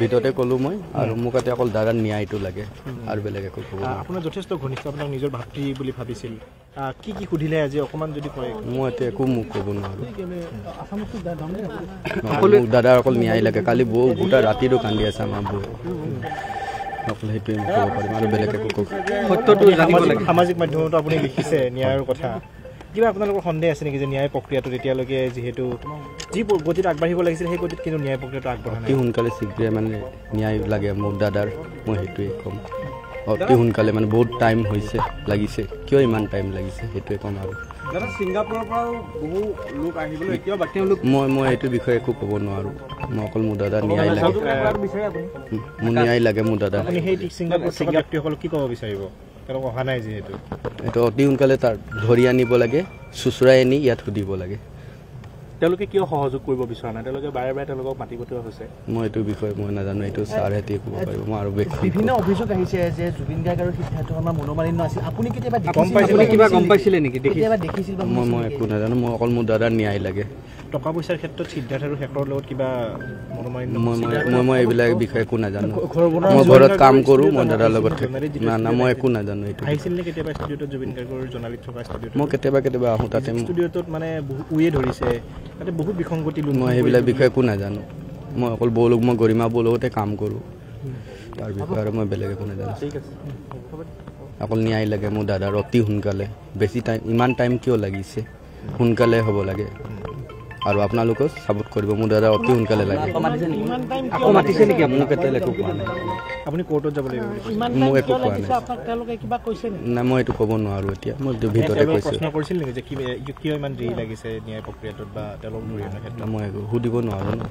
ভিতৰতে কলো মই আৰু মোক অকল দাদাৰ ন্যায়টো লাগে আৰু বেলেগ একো ক'ব নাই। আপোনাৰ যথেষ্ট ঘনিষ্ঠ, আপোনাক নিজৰ ভাতৃ বুলি ভাবিছিল, কি কি সুধিলে আজি অকমান যদি কয়? মই এতিয়া একো মোক ক'ব নোৱাৰো। মোক দাদাৰ অকল ন্যায় লাগে। কালি বৌ গোটা ৰাতিটো কান্দি আছে আমাৰ বৌ, অকল সেইটোৱে মোক ক'ব পাৰিম আৰু বেলেগ একো ক'ব। সামাজিক মাধ্যমতো আপুনি লিখিছে ন্যায়ৰ কথা, কিবা আপোনালোকৰ সন্দেহ আছে নেকি যে ন্যায় প্ৰক্ৰিয়াটো এতিয়ালৈকে যিহেতু যি গতিত আগবাঢ়িব লাগিছিল সেই গতিত কিন্তু ন্যায় প্ৰক্ৰিয়াটো আগবঢ়া নাই? অতি সোনকালে শীঘ্ৰে মানে ন্যায় লাগে মোক দাদাৰ, মই সেইটোৱে ক'ম। অতি সোনকালে মানে বহুত টাইম হৈছে লাগিছে, কিয় ইমান টাইম লাগিছে সেইটোৱে ক'ম। আৰু মই এইটো বিষয়ে একো ক'ব নোৱাৰো। মই অকল মোৰ দাদা ন্যায় লাগে, মোৰ ন্যায় লাগে মোৰ দাদা। আপুনি সেই ছিংগাপুৰৰ ব্যক্তিসকলক কি ক'ব বিচাৰিব? তেওঁলোক অহা নাই যিহেতু, এইটো অতি সোনকালে তাৰ ধৰি আনিব লাগে, চুচৰাই আনি ইয়াত সুধিব লাগে। তেওঁলোকে কিয় সহযোগ কৰিব বিচৰা নাই? তেওঁলোকে বাৰে বাৰে তেওঁলোকক মাতি পঠোৱা হৈছে। মই এইটো বিষয়ে মই নাজানো, এইটো ছাৰহেঁতিয়ে ক'ব পাৰিব। মই আৰু বিভিন্ন অভিযোগ আহিছে যে জুবিন গাৰ্গ আৰু সিদ্ধাৰ্থ শৰ্মাৰ মনোমালিন্য আছিল। আপুনি কেতিয়াবা গম পাইছিলে নেকি? কেতিয়াবা দেখিছিল? মই একো নাজানো। মই অকল মোৰ দাদাৰ ন্যায় লাগে। টকা পইচাৰ ক্ষেত্ৰত সিদ্ধাৰ্থ আৰু শেখৰৰ লগত কিবা মনোমালিন্য? মই এইবিলাক বিষয়ে একো নাজানো। মই ঘৰত কাম কৰোঁ, মই দাদাৰ লগত না মই একো নাজানো। এইটো আহিছিল নে কেতিয়াবা ষ্টুডিঅ'টোত জুবিন গাৰ্গৰ জোনালীত থকা ষ্টুডিঅ'ত? মই কেতিয়াবা আহোঁ তাতে। ষ্টুডিঅ'টোত মানে বহুত উয়ে ধৰিছে, তাতে বহুত বিসংগতি। মই সেইবিলাক বিষয়ে একো নাজানো। মই অকল মই গৰিমা বৌৰ লগতে কাম কৰোঁ, তাৰ বিষয়ে আৰু মই বেলেগ একো নাজানো। ঠিক আছে, অকল ন্যায় লাগে মোৰ দাদাৰ অতি সোনকালে। বেছি টাইম, ইমান টাইম কিয় লাগিছে? সোনকালে হ'ব লাগে আৰু আপোনালোকেও ছাপোৰ্ট কৰিব। মোৰ দাদা অতি সোনকালে লাগে। মোক এতিয়ালৈ একো কোৱা নাই। আপুনি কোৰ্টত যাব লাগিব? মোক একো কোৱা নাই। নাই, মই এইটো ক'ব নোৱাৰোঁ এতিয়া। মই ভিতৰতে কৈছোঁ। প্ৰশ্ন কৰিছিল নেকি যে কিয় ইমান দেৰি লাগিছে ন্যায় প্ৰক্ৰিয়াটোত বা তেওঁলোক ধৰি অনাৰ ক্ষেত্ৰত? মই একো সুধিব নোৱাৰোঁ ন।